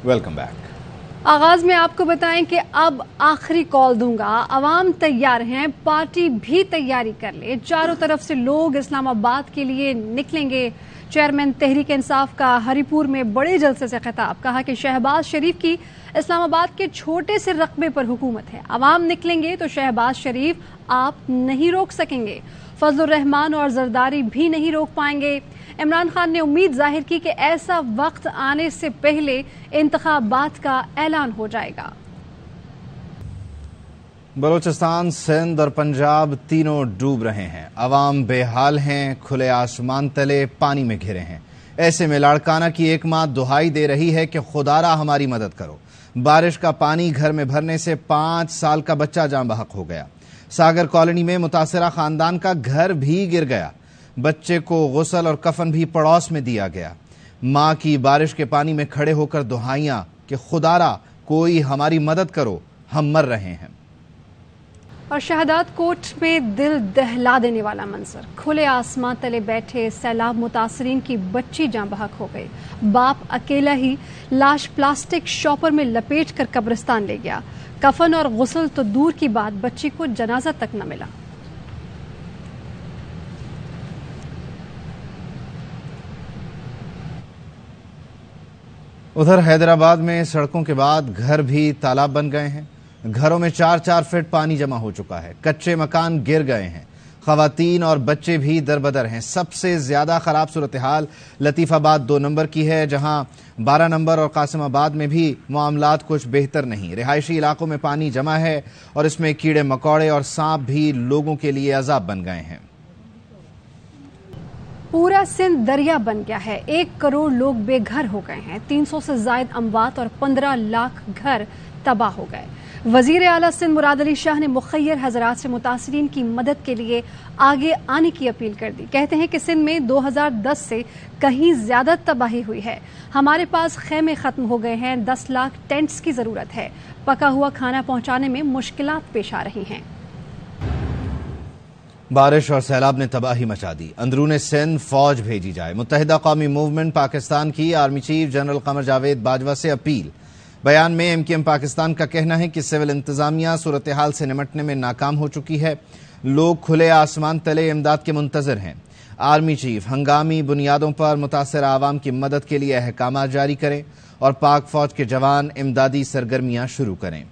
Welcome back. आगाज में आपको बताएं कि अब आखिरी कॉल दूंगा। अवाम तैयार हैं, पार्टी भी तैयारी कर ले। चारों तरफ से लोग इस्लामाबाद के लिए निकलेंगे। चेयरमैन तहरीक इंसाफ का हरिपुर में बड़े जलसे से खिताब। कहा कि शहबाज शरीफ की इस्लामाबाद के छोटे से रकबे पर हुकूमत है। अवाम निकलेंगे तो शहबाज शरीफ आप नहीं रोक सकेंगे। फजलुर रहमान और जरदारी भी नहीं रोक पाएंगे। इमरान खान ने उम्मीद जाहिर की कि ऐसा वक्त आने से पहले इंतखाबात का ऐलान हो जाएगा। बलूचिस्तान, सिंध और पंजाब तीनों डूब रहे हैं। अवाम बेहाल हैं, खुले आसमान तले पानी में घिरे हैं। ऐसे में लाड़काना की एक माँ दुहाई दे रही है कि खुदारा हमारी मदद करो। बारिश का पानी घर में भरने से 5 साल का बच्चा जान बहक हो गया। सागर कॉलोनी में मुतासरा खानदान का घर भी गिर गया। बच्चे को गुस्ल और कफन भी पड़ोस में दिया गया। माँ की बारिश के पानी में खड़े होकर दुहाइयां कि खुदारा कोई हमारी मदद करो, हम मर रहे हैं। और शहादत कोट में दिल दहला देने वाला मंजर। खुले आसमां तले बैठे सैलाब मुतासरीन की बच्ची जान बहक हो गई। बाप अकेला ही लाश प्लास्टिक शॉपर में लपेट कर कब्रिस्तान ले गया। कफन और गुस्ल तो दूर की बात, बच्ची को जनाजा तक न मिला। उधर हैदराबाद में सड़कों के बाद घर भी तालाब बन गए हैं। घरों में 4-4 फीट पानी जमा हो चुका है। कच्चे मकान गिर गए हैं। खवातीन और बच्चे भी दरबदर हैं। सबसे ज्यादा खराब सूरत हाल लतीफाबाद 2 नंबर की है, जहां 12 नंबर और कासिमाबाद में भी मामलात कुछ बेहतर नहीं। रिहायशी इलाकों में पानी जमा है और इसमें कीड़े मकोड़े और सांप भी लोगों के लिए अजाब बन गए हैं। पूरा सिंध दरिया बन गया है। 1 करोड़ लोग बेघर हो गए हैं। 300 से जायद अमवात और 15 लाख घर तबाह हो गए। वजीर आला सिंध मुराद अली शाह ने मुखय्यर हजरात से मुतासरीन की मदद के लिए आगे आने की अपील कर दी। कहते हैं कि सिंध में 2010 से कहीं ज्यादा तबाही हुई है। हमारे पास खेमे खत्म हो गए हैं। 10 लाख टेंट्स की जरूरत है। पका हुआ खाना पहुंचाने में मुश्किलात पेश आ रही हैं। बारिश और सैलाब ने तबाही मचा दी। अंदरूने सिंध फौज भेजी जाए। मुत्तहिदा कौमी मूवमेंट पाकिस्तान की army chief general Qamar Javed Bajwa से अपील। बयान में एमकेएम पाकिस्तान का कहना है कि सिविल इंतजामिया सूरत हाल से निमटने में नाकाम हो चुकी है। लोग खुले आसमान तले इमदाद के मुंतजर हैं। आर्मी चीफ हंगामी बुनियादों पर मुतासर आवाम की मदद के लिए अहकाम जारी करें और पाक फौज के जवान इमदादी सरगर्मियां शुरू करें।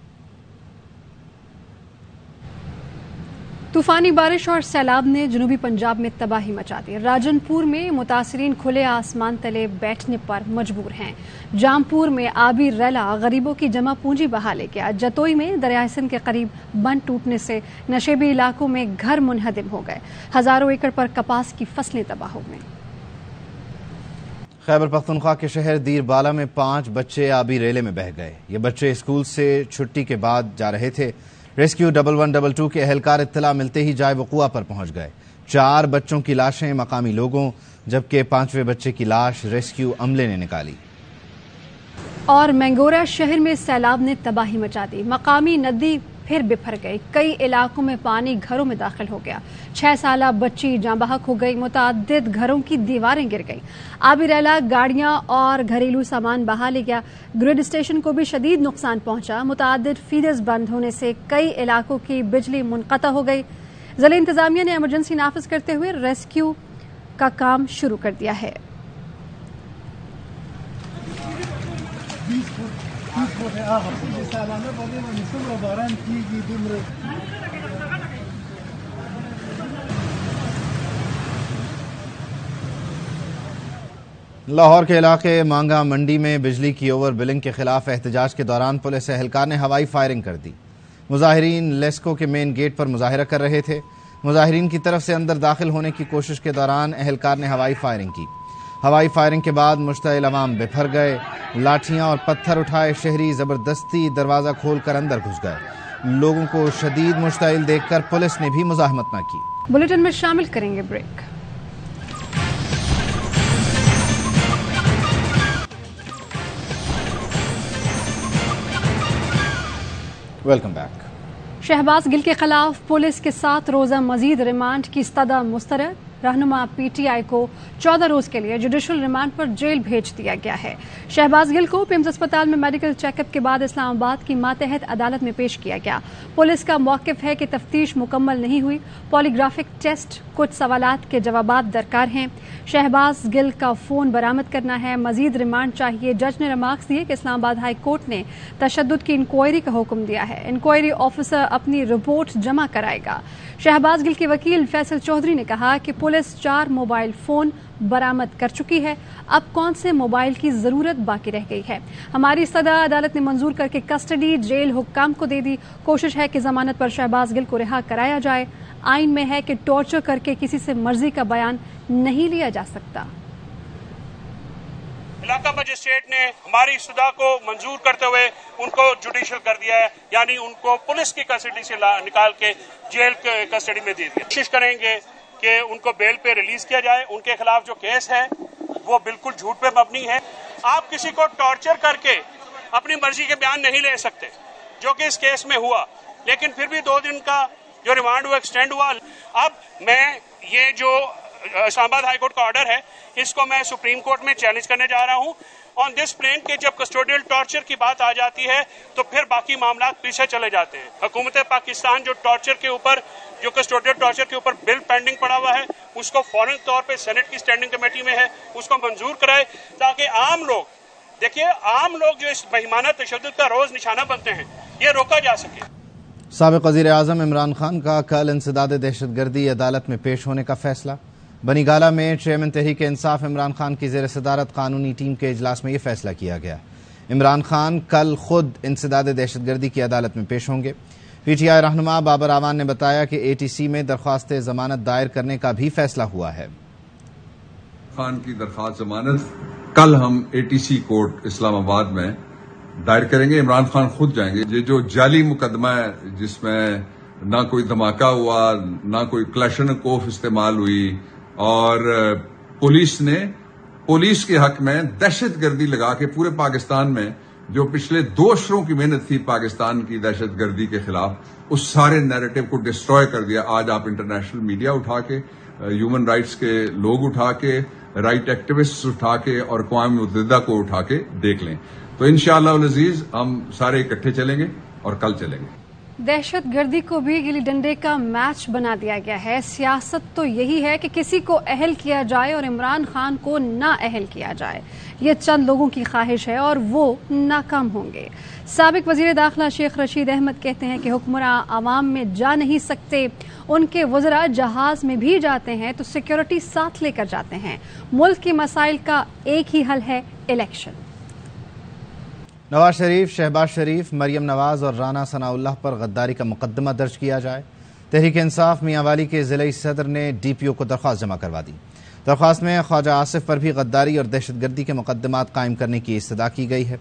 तूफानी बारिश और सैलाब ने जनूबी पंजाब में तबाही मचा दी। राजनपुर में मुतासरीन खुले आसमान तले बैठने पर मजबूर हैं। जामपुर में आबी रैला गरीबों की जमा पूंजी बहा ले गया। जतोई में दरिया सिंध के करीब बंद टूटने से नशेबी इलाकों में घर मुनहदिम हो गए। हजारों एकड़ पर कपास की फसलें तबाह हो गईं। खैबर पख्तूनख्वा के शहर दीरबाला में 5 बच्चे आबी रेले में बह गए। ये बच्चे स्कूल से छुट्टी के बाद जा रहे थे। रेस्क्यू 1122 के अहलकार इत्तला मिलते ही जाए वक़ुआ पर पहुंच गए। 4 बच्चों की लाशें मकामी लोगों, जबकि 5वें बच्चे की लाश रेस्क्यू अमले ने निकाली। और मैंगोरा शहर में सैलाब ने तबाही मचा दी। मकामी नदी फिर बिफर गई। कई इलाकों में पानी घरों में दाखिल हो गया। 6 साला बच्ची जान बहक हो गई। मुतादिद घरों की दीवारें गिर गई। आबी रैला गाड़ियां और घरेलू सामान बहा ले गया। ग्रिड स्टेशन को भी शदीद नुकसान पहुंचा। मुतादिद फीडर्स बंद होने से कई इलाकों की बिजली मुनक़ता हो गई। ज़िला इंतजामिया ने इमरजेंसी नाफिज करते हुए रेस्क्यू का काम शुरू कर दिया है। लाहौर के इलाके मांगा मंडी में बिजली की ओवर बिलिंग के खिलाफ एहतजाज के दौरान पुलिस एहलकार ने हवाई फायरिंग कर दी। मुजाहिरीन लेस्को के मेन गेट पर मुजाहिरा कर रहे थे। मुजाहिरीन की तरफ से अंदर दाखिल होने की कोशिश के दौरान एहलकार ने हवाई फायरिंग की। हवाई फायरिंग के बाद मुश्तइल अवाम बिफर गए। लाठियां और पत्थर उठाए शहरी जबरदस्ती दरवाजा खोलकर अंदर घुस गए। लोगों को शदीद मुश्तइल देखकर पुलिस ने भी मुजाहमत न की। बुलेटिन में शामिल करेंगे break. Welcome back. Shahbaz Gill के खिलाफ पुलिस के 7 रोजा मजीद रिमांड की इस्तदा मुस्तरद। रहनुमा PTI को 14 रोज के लिए जुडिशल रिमांड पर जेल भेज दिया गया है। शहबाज गिल को पिम्स अस्पताल में मेडिकल चेकअप के बाद इस्लामाबाद की मातहत अदालत में पेश किया गया। पुलिस का मौक़िफ़ है कि तफ्तीश मुकम्मल नहीं हुई, पॉलीग्राफिक टेस्ट, कुछ सवालात के जवाबात दरकार हैं। शहबाज गिल का फोन बरामद करना है, मजीद रिमांड चाहिए। जज ने रिमार्क्स दिए कि इस्लामाबाद हाई कोर्ट ने तशद्दुद की इंक्वायरी का हुक्म दिया है। इंक्वायरी ऑफिसर अपनी रिपोर्ट जमा कराएगा। शहबाज गिल के वकील फैसल चौधरी ने कहा कि पुलिस 4 मोबाइल फोन बरामद कर चुकी है, अब कौन से मोबाइल की जरूरत बाकी रह गई है। हमारी सदा अदालत ने मंजूर करके कस्टडी जेल हुक्काम को दे दी। कोशिश है कि जमानत पर शहबाज गिल को रिहा कराया जाए। आइन में है कि टॉर्चर करके किसी से मर्जी का बयान नहीं लिया जा सकता। इलाका मजिस्ट्रेट ने हमारी सुदा को मंजूर करते हुए उनको जुडिशल कर दिया है, यानी उनको पुलिस की कस्टडी से निकाल के जेल कस्टडी में दे दिया। कोशिश करेंगे कि उनको बेल पे रिलीज किया जाए। उनके खिलाफ जो केस है वो बिल्कुल झूठ पे मबनी है। आप किसी को टॉर्चर करके अपनी मर्जी के बयान नहीं ले सकते, जो कि इस केस में हुआ। लेकिन फिर भी 2 दिन का जो रिमांड वो एक्सटेंड हुआ। अब मैं ये जो इस्लामाबाद हाई कोर्ट का ऑर्डर है, इसको मैं सुप्रीम कोर्ट में चैलेंज करने जा रहा हूं ऑन दिस प्लेन के जब कस्टोडियल टॉर्चर की बात आ जाती है तो फिर बाकी मामला पीछे चले जाते हैं। हुकूमत पाकिस्तान जो टॉर्चर के ऊपर, जो कस्टोडियल टॉर्चर के ऊपर बिल पेंडिंग पड़ा हुआ है, उसको फौरन तौर पे सेनेट की स्टैंडिंग कमेटी में है, उसको मंजूर कराए, ताकि आम लोग, देखिए आम लोग जो इस महिमाना तशद्दुद का रोज निशाना बनते हैं, ये रोका जा सके। साबिक वज़ीर आज़म इमरान खान का कल इंसदाद दहशतगर्दी अदालत में पेश होने का फैसला। बनीगाला में चेयरमैन तहरीक इंसाफ इमरान खान की ज़ेर सदारत कानूनी टीम के इजलास में यह फैसला किया गया। इमरान खान कल खुद इंसदाद दहशतगर्दी की अदालत में पेश होंगे। PTI रहनुमा बाबर आवान ने बताया कि ATC में दरख्वास्त जमानत दायर करने का भी फैसला हुआ है। खान की दरख्वास्त जमानत कल हम ATC कोर्ट इस्लामाबाद में दायर करेंगे। इमरान खान खुद जाएंगे। ये जो जाली मुकदमा है जिसमें ना कोई धमाका हुआ, ना कोई क्लैशनकोफ इस्तेमाल हुई, और पुलिस के हक में दहशतगर्दी लगा के पूरे पाकिस्तान में जो पिछले 2 अशरों की मेहनत थी पाकिस्तान की दहशतगर्दी के खिलाफ, उस सारे नैरेटिव को डिस्ट्रॉय कर दिया। आज आप इंटरनेशनल मीडिया उठा के, ह्यूमन राइट्स के लोग उठा के, राइट एक्टिविस्ट उठा के और अक़वाम मुत्तहिदा को उठा के देख लें। तो इंशाअल्लाह अज़ीज हम सारे इकट्ठे चलेंगे और कल चलेंगे। दहशतगर्दी को भी गिल्ली डंडे का मैच बना दिया गया है। सियासत तो यही है कि किसी को अहल किया जाए और इमरान खान को ना अहल किया जाए। ये चंद लोगों की ख्वाहिश है और वो नाकाम होंगे। साबिक वजीर दाखिला शेख रशीद अहमद कहते हैं कि हुक्मरान आवाम में जा नहीं सकते, उनके वज़रा जहाज में भी जाते हैं तो सिक्योरिटी साथ लेकर जाते हैं। मुल्क के मसाइल का एक ही हल है, इलेक्शन। नवाज शरीफ, शहबाज शरीफ, मरियम नवाज और राना सनाउल्लाह पर गद्दारी का मुकदमा दर्ज किया जाए। तहरीक इंसाफ मियांवाली के ज़िले सदर ने DPO को दरख्वास्त जमा करवा दी। दरख्वास्त में ख्वाजा आसिफ पर भी गद्दारी और दहशतगर्दी के मुकदमात कायम करने की इस्तदा की गई है।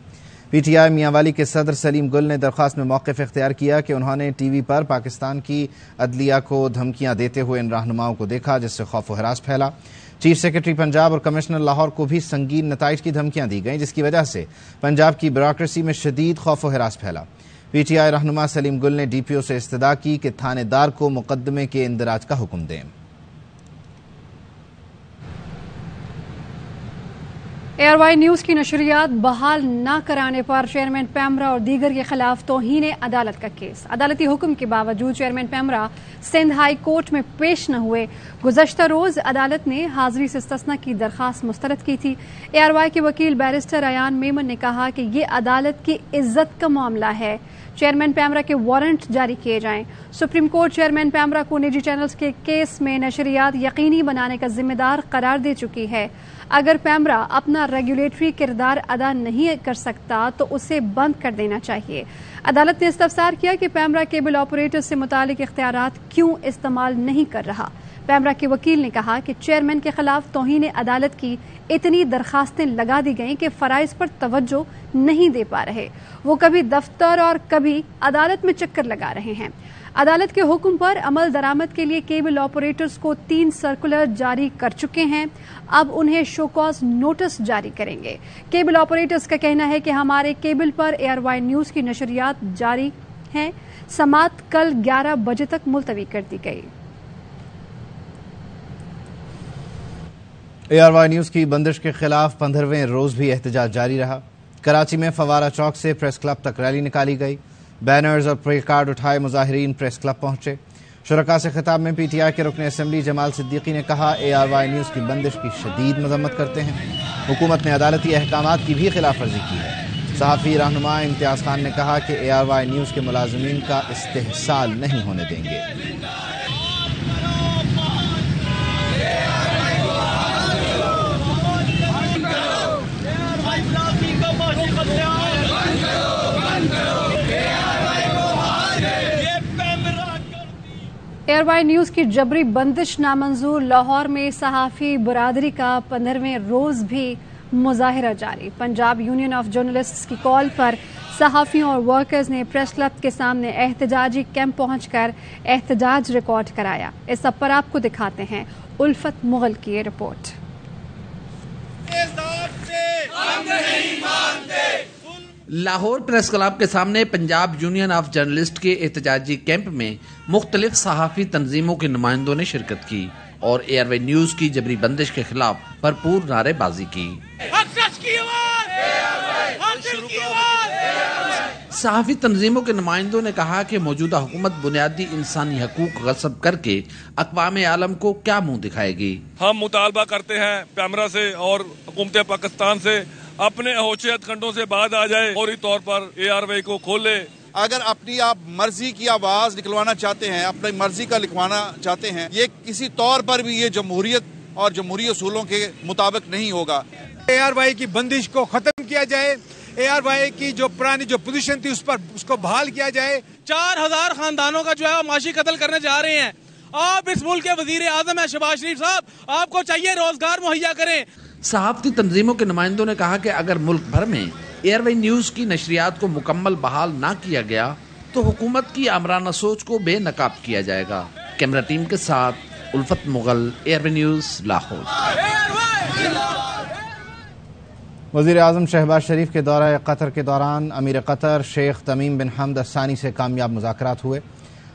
PTI मियांवाली के सदर सलीम गुल ने दरख्वास्त में मौक़िफ़ इख्तियार किया कि उन्होंने TV पर पाकिस्तान की अदलिया को धमकियां देते हुए इन रहनुमाओं को देखा, जिससे खौफ व हरास फैला। चीफ सेक्रेटरी पंजाब और कमिश्नर लाहौर को भी संगीन नताइज की धमकियां दी गईं, जिसकी वजह से पंजाब की ब्यूरोक्रेसी में शदीद खौफ व हरास फैला। PTI रहनुमा सलीम गुल ने DPO से इस्तदा की कि थानेदार को मुकदमे के इंदराज का हुक्म दें। ARY न्यूज़ की नशरियात बहाल न कराने पर चेयरमैन पैमरा और दीगर के खिलाफ तौहीन अदालत का केस। अदालती हुक्म के बावजूद chairman PEMRA Sindh high court में पेश न हुए। गुज़श्ता रोज अदालत ने हाजिरी से इस्तिस्ना की दरख्वास्त मुस्तरद की थी। ARY के वकील बैरिस्टर अयान मेमन ने कहा कि ये अदालत की इज्जत का मामला है, चेयरमैन पैमरा के वारंट जारी किए जाएं। सुप्रीम कोर्ट चेयरमैन पैमरा को निजी चैनल्स के केस में नशरियात यकीनी बनाने का जिम्मेदार करार दे चुकी है। अगर पैमरा अपना रेगुलेटरी किरदार अदा नहीं कर सकता तो उसे बंद कर देना चाहिए। अदालत ने इस्तफसार किया कि पैमरा केबल ऑपरेटर से मुतालिक इख्तियारात क्यों इस्तेमाल नहीं कर रहा। पैमरा के वकील ने कहा कि चेयरमैन के खिलाफ तौहीन अदालत की इतनी दरखास्तें लगा दी गईं कि फराइज पर तवज्जो नहीं दे पा रहे। वो कभी दफ्तर और कभी अदालत में चक्कर लगा रहे हैं। अदालत के हुक्म पर अमल दरामद के लिए केबल ऑपरेटर्स को 3 सर्कुलर जारी कर चुके हैं। अब उन्हें शोकॉज नोटिस जारी करेंगे। केबल ऑपरेटर्स का कहना है कि हमारे केबल पर ARY न्यूज़ की नशरियात जारी हैं। समात कल 11 बजे तक मुलतवी कर दी गई। ARY نیوز کی بندش کے خلاف 15ویں روز بھی احتجاج جاری رہا۔ کراچی میں فوارہ چوک سے پریس کلب تک ریلی نکالی گئی۔ بینرز اور پلے کارڈ اٹھائے مظاہرین پریس کلب پہنچے۔ شرکاء سے خطاب میں PTI کے رکن اسمبلی جمال صدیقی نے کہا ARY نیوز کی بندش کی شدید مذمت کرتے ہیں۔ حکومت نے عدالتی احکامات کی بھی خلاف ورزی کی ہے۔ صحافی رہنما امتیاز خان نے کہا کہ ARY نیوز کے ملازمین کا استحصال نہیں ہونے دیں گے۔ ARY نیوز کی جبری بندش نامنظور۔ لاہور میں صحافی برادری کا 15ویں روز بھی مظاہرہ جاری۔ پنجاب یونین آف جرنلسٹس کی کال پر صحافیوں اور ورکرز نے پریس کلب کے سامنے احتجاجی کیمپ پہنچ کر احتجاج ریکارڈ کرایا۔ اس سب پر آپ کو دکھاتے ہیں الفت مغل کی یہ رپورٹ۔ لاہور پریس کلب کے سامنے پنجاب یونین آف جرنلسٹ کے احتجاجی کیمپ میں مختلف صحافی تنظیموں کے نمائندوں نے شرکت کی اور ARY نیوز کی جبری بندش کے خلاف بھرپور نعرے بازی کی۔ صحافی تنظیموں کے نمائندوں نے کہا کہ موجودہ حکومت بنیادی انسانی حقوق غصب کر کے اقوام عالم کو کیا منہ دکھائے گی۔ ہم مطالبہ کرتے ہیں پیمرا سے اور حکومت پاکستان سے اپنے ہوچے ہتھکنڈوں سے بعد آ جائے، فوری طور پر ARY کو کھولے۔ اگر اپنی آپ مرضی کی آواز نکلوانا چاہتے ہیں، اپنی مرضی کا لکھوانا چاہتے ہیں، یہ کسی طور پر بھی یہ جمہوریت اور جمہوری اصولوں کے مطابق نہیں ہوگا۔ ARY کی بندش کو ختم کیا جائے، ARY کی جو پرانی جو پوزیشن تھی اس کو بحال کیا جائے۔ 4000 خاندانوں کا جو ہے معاشی قتل کرنے جا رہے ہیں۔ آپ اس ملک کے وزیر اعظم ہیں شہباز شریف صاحب، آپ کو چاہیے روزگار مہیا کریں۔ صحافتی تنظیموں کے نمائندوں نے کہا کہ اگر ملک بھر میں ARY نیوز کی نشریات کو مکمل بحال نہ کیا گیا تو حکومت کی آمرانہ سوچ کو بے نقاب کیا جائے گا۔ کیمرہ ٹیم کے ساتھ الفت مغل، ARY نیوز، لاہور۔ وزیر اعظم شہباز شریف کے دورہ قطر کے دوران امیر قطر شیخ تمیم بن حمد الثانی سے کامیاب مذاکرات ہوئے۔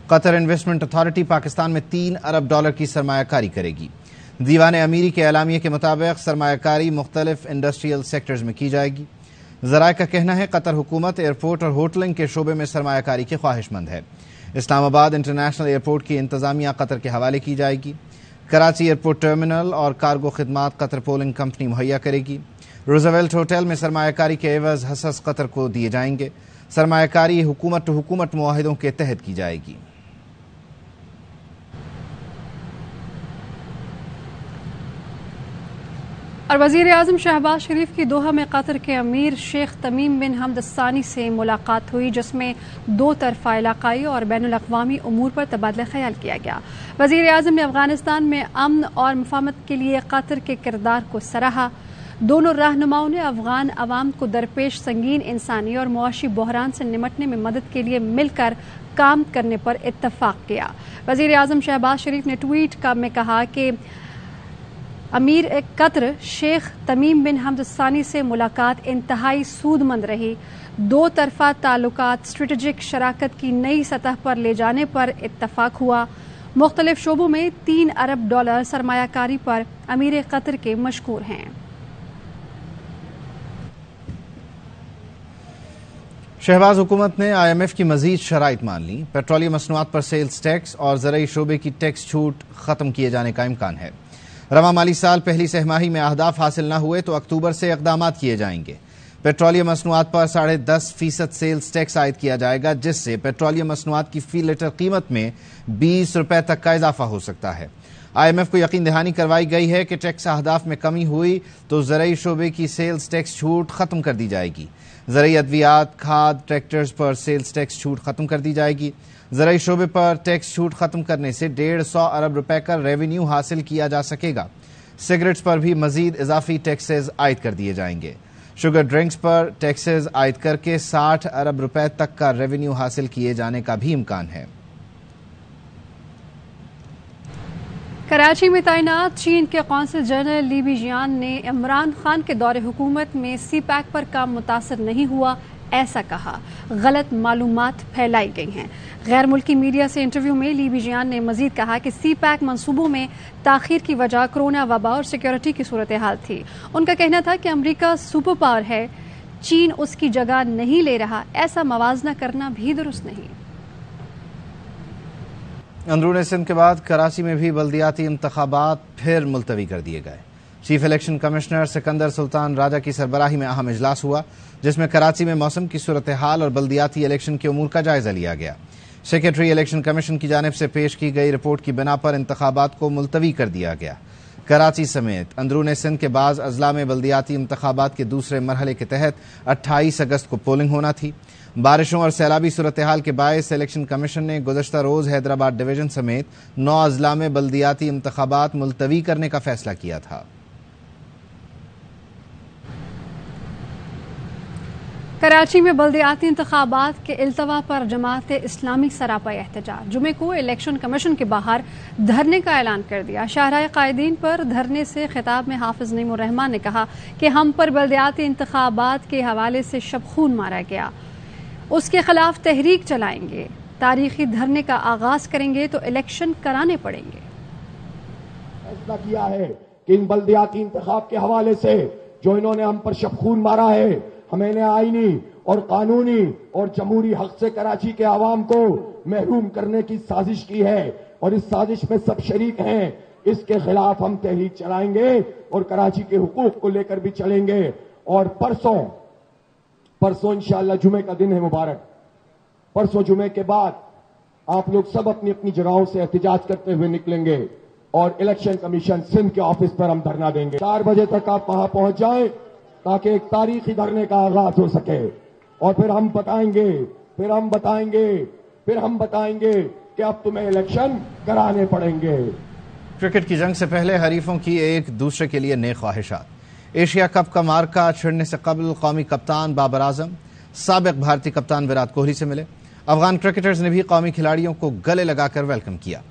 قطر انویسٹمنٹ اتھارٹی پاکستان میں $3 ارب کی سرمایہ کاری کرے گی۔ دیوان امیری کے اعلامیے کے مطابق سرمایہ کاری مختلف انڈسٹریل سیکٹرز میں کی جائے گی۔ ذرائع کا کہنا ہے قطر حکومت ایئرپورٹ اور ہوٹلنگ کے شعبے میں سرمایہ کاری کی خواہش مند ہے۔ اسلام آباد انٹرنیشنل ایئرپورٹ کی انتظامیہ قطر کے حوالے کی جائے گی۔ کراچی ایئرپورٹ ٹرمینل اور کارگو خدمات قطر پولنگ کمپنی مہیا کرے گی۔ روزویلٹ ہوٹل میں سرمایہ کاری کے عوض حصص قطر کو دیے جائیں گے۔ سرمایہ کاری حکومت ٹو حکومت معاہدوں کے تحت کی جائے گی۔ اور وزیر اعظم شہباز شریف کی دوحہ میں قطر کے امیر شیخ تمیم بن حمد الثانی سے ملاقات ہوئی، جس میں 2 طرفہ علاقائی اور بین الاقوامی امور پر تبادلہ خیال کیا گیا۔ وزیر اعظم نے افغانستان میں امن اور مفاہمت کے لیے قطر کے کردار کو سراہا۔ دونوں رہنماؤں نے افغان عوام کو درپیش سنگین انسانی اور معاشی بحران سے نمٹنے میں مدد کے لیے مل کر کام کرنے پر اتفاق کیا۔ وزیر اعظم شہباز شریف نے ٹویٹ میں کہا کہ امیر قطر شیخ تمیم بن حمد الثانی سے ملاقات انتہائی سود مند رہی۔ 2 طرفہ تعلقات اسٹریٹجک شراکت کی نئی سطح پر لے جانے پر اتفاق ہوا۔ مختلف شعبوں میں $3 ارب سرمایہ کاری پر امیر قطر کے مشکور ہیں۔ شہباز حکومت نے IMF کی مزید شرائط مان لی۔ پیٹرولیم مصنوعات پر سیلز ٹیکس اور زرعی شعبے کی ٹیکس چھوٹ ختم کیے جانے کا امکان ہے۔ رواں مالی سال پہلی سہ ماہی میں اہداف حاصل نہ ہوئے تو اکتوبر سے اقدامات کیے جائیں گے۔ پیٹرولیم مصنوعات پر 10.5% سیلز ٹیکس عائد کیا جائے گا، جس سے پیٹرولیم مصنوعات کی فی لیٹر قیمت میں $20 تک کا اضافہ ہو سکتا ہے۔ IMF کو یقین دہانی کروائی گئی ہے کہ ٹیکس اہداف میں کمی ہوئی تو زرعی شعبے کی سیلز ٹیکس چھوٹ ختم کر دی جائے گی۔ زرعی ادویات، کھاد، ٹریکٹرز پر سیلز ٹیکس چھوٹ ختم کر دی جائے گی۔ زرعی شعبے پر ٹیکس چھوٹ ختم کرنے سے $150 ارب کا ریونیو حاصل کیا جا سکے گا۔ سگریٹس پر بھی مزید اضافی ٹیکسز عائد کر دیے جائیں گے۔ شوگر ڈرنکس پر ٹیکسز عائد کر کے $60 ارب تک کا ریونیو حاصل کیے جانے کا بھی امکان ہے۔ کراچی میں تعینات چین کے قونصل جنرل لی بی جیان نے عمران خان کے دور حکومت میں سی پیک پر کام متاثر نہیں ہوا، ایسا کہا۔ غلط معلومات پھیلائی گئی ہیں۔ غیر ملکی میڈیا سے انٹرویو میں لی بیجیان نے مزید کہا کہ سی پیک منصوبوں میں تاخیر کی وجہ کورونا وبا اور سیکیورٹی کی صورتحال تھی۔ ان کا کہنا تھا کہ امریکہ سپر پاور ہے، چین اس کی جگہ نہیں لے رہا، ایسا موازنہ کرنا بھی درست نہیں۔ اندرون سندھ کے بعد کراچی میں بھی بلدیاتی انتخابات پھر ملتوی کر دیے گئے۔ چیف الیکشن کمشنر سکندر سلطان راجہ کی سربراہی میں اہم اجلاس ہوا، جس میں کراچی میں موسم کی صورتحال اور بلدیاتی الیکشن کے امور کا جائزہ لیا گیا۔ سیکریٹری الیکشن کمیشن کی جانب سے پیش کی گئی رپورٹ کی بنا پر انتخابات کو ملتوی کر دیا گیا۔ کراچی سمیت اندرون سندھ کے بعض اضلاع میں بلدیاتی انتخابات کے دوسرے مرحلے کے تحت 28 اگست کو پولنگ ہونا تھی۔ بارشوں اور سیلابی صورتحال کے باعث الیکشن کمیشن نے گزشتہ روز حیدرآباد ڈویژن سمیت 9 اضلاع میں بلدیاتی انتخابات ملتوی کرنے کا فیصلہ کیا تھا۔ کراچی میں بلدیاتی انتخابات کے التوا پر جماعت اسلامی سراپا احتجاج، جمعے کو الیکشن کمیشن کے باہر دھرنے کا اعلان کر دیا۔ شاہراہ قائدین پر دھرنے سے خطاب میں حافظ نعیم الرحمان نے کہا کہ ہم پر بلدیاتی انتخابات کے حوالے سے شب خون مارا گیا، اس کے خلاف تحریک چلائیں گے، تاریخی دھرنے کا آغاز کریں گے تو الیکشن کرانے پڑیں گے۔ فیصلہ کیا ہے کہ ان بلدیاتی انتخاب کے حوالے سے جو انہوں نے ہم پر شب خون مارا ہے، ہمیں نے آئینی اور قانونی اور جمہوری حق سے کراچی کے عوام کو محروم کرنے کی سازش کی ہے اور اس سازش میں سب شریک ہیں۔ اس کے خلاف ہم تحریک چلائیں گے اور کراچی کے حقوق کو لے کر بھی چلیں گے۔ اور پرسوں انشاءاللہ جمعے کا دن ہے مبارک، پرسوں جمعے کے بعد آپ لوگ سب اپنی اپنی جگہوں سے احتجاج کرتے ہوئے نکلیں گے اور الیکشن کمیشن سندھ کے آفس پر ہم دھرنا دیں گے۔ 4 بجے تک آپ وہاں پہنچ جائیں تاکہ ایک تاریخی دھرنے کا آغاز ہو سکے، اور پھر ہم بتائیں گے کہ اب تمہیں الیکشن کرانے پڑیں گے۔ کرکٹ کی جنگ سے پہلے حریفوں کی ایک دوسرے کے لیے نیک خواہشات۔ ایشیا کپ کا مارکا چھڑنے سے قبل قومی کپتان بابر اعظم سابق بھارتی کپتان وراٹ کوہلی سے ملے۔ افغان کرکٹرز نے بھی قومی کھلاڑیوں کو گلے لگا کر ویلکم کیا۔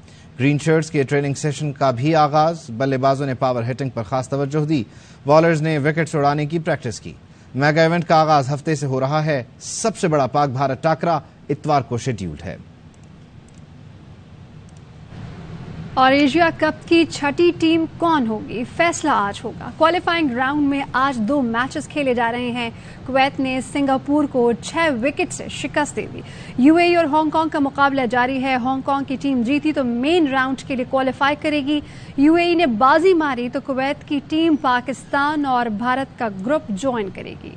گرین شرٹس کے ٹریننگ سیشن کا بھی آغاز، بلے بازوں نے پاور ہٹنگ پر خاص توجہ دی، بالرز نے وکٹس اڑانے کی پریکٹس کی۔ میگا ایونٹ کا آغاز ہفتے سے ہو رہا ہے۔ سب سے بڑا پاک بھارت ٹاکرا اتوار کو شیڈیولڈ ہے۔ اور ایشیا کپ کی چھٹی ٹیم کون ہوگی، فیصلہ آج ہوگا۔ کوالیفائنگ راؤنڈ میں آج 2 میچز کھیلے جا رہے ہیں۔ کویت نے سنگاپور کو 6 وکٹ سے شکست دے دی۔ یو اے ای اور ہانگ کانگ کا مقابلہ جاری ہے۔ ہانگ کانگ کی ٹیم جیتی تو مین راؤنڈ کے لیے کوالیفائی کرے گی۔ یو اے ای نے بازی ماری تو کویت کی ٹیم پاکستان اور بھارت کا گروپ جوائن کرے گی۔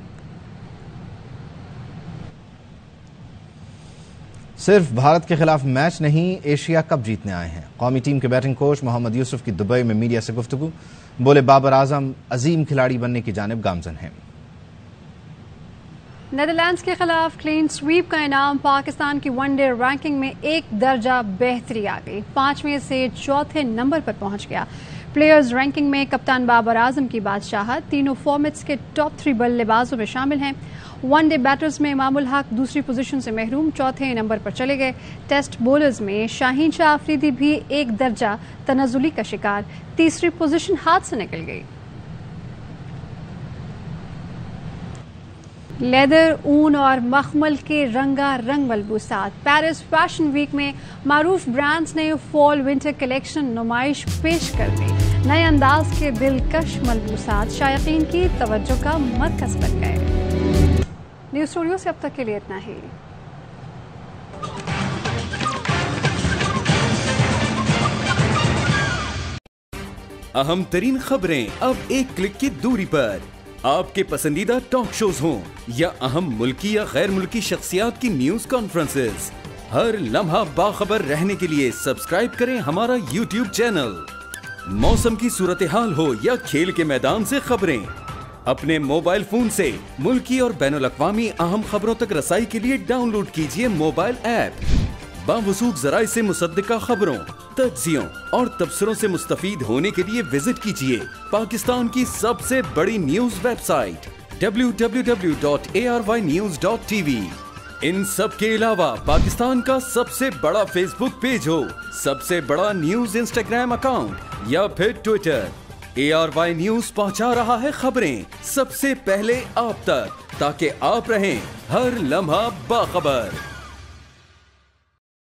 صرف بھارت کے خلاف میچ نہیں، ایشیا کپ جیتنے آئے ہیں۔ قومی ٹیم کے بیٹنگ کوچ محمد یوسف کی دبئی میں میڈیا سے گفتگو، بولے بابر اعظم عظیم کھلاڑی بننے کی جانب گامزن ہیں۔ نیدرلینڈز کے خلاف کلین سویپ کا انعام، پاکستان کی ون ڈے رینکنگ میں 1 درجہ بہتری آ گئی، 5ویں سے 4تھے نمبر پر پہنچ گیا۔ پلیئرز رینکنگ میں کپتان بابر اعظم کی بادشاہت، تینوں فارمیٹس کے ٹاپ 3 بلے بازوں میں شامل ہیں۔ ون ڈے بیٹرز میں امام الحق دوسری پوزیشن سے محروم، 4تھے نمبر پر چلے گئے۔ ٹیسٹ بولرز میں شاہین شاہ آفریدی بھی 1 درجہ تنزلی کا شکار، تیسری پوزیشن ہاتھ سے نکل گئی۔ لیدر، اون اور مخمل کے رنگا رنگ ملبوسات، پیرس فیشن ویک میں معروف برانڈز نے فال ونٹر کلیکشن نمائش پیش کر دی۔ نئے انداز کے دلکش ملبوسات شائقین کی توجہ کا مرکز بن گئے۔ نیوز اسٹوڈیو سے اب تک کے لیے اتنا ہی۔ اہم ترین خبریں اب ایک کلک کی دوری پر، آپ کے پسندیدہ ٹاک شوز ہوں یا اہم ملکی یا غیر ملکی شخصیات کی نیوز کانفرنسز، ہر لمحہ باخبر رہنے کے لیے سبسکرائب کریں ہمارا یوٹیوب چینل۔ موسم کی صورتحال ہو یا کھیل کے میدان سے خبریں، اپنے موبائل فون سے ملکی اور بین الاقوامی اہم خبروں تک رسائی کے لیے ڈاؤن لوڈ کیجیے موبائل ایپ۔ باوثوق ذرائع سے مصدقہ خبروں، تجزیوں اور تبصروں سے مستفید ہونے کے لیے وزٹ کیجیے پاکستان کی سب سے بڑی نیوز ویب سائٹ www.arYnews.tv۔ ان سب کے علاوہ پاکستان کا سب سے بڑا فیس بک پیج ہو، سب سے بڑا نیوز انسٹاگرام اکاؤنٹ یا پھر ٹویٹر، ARY نیوز پہنچا رہا ہے خبریں سب سے پہلے آپ تک، ताकि आप रहें हर लम्हा बाखबर।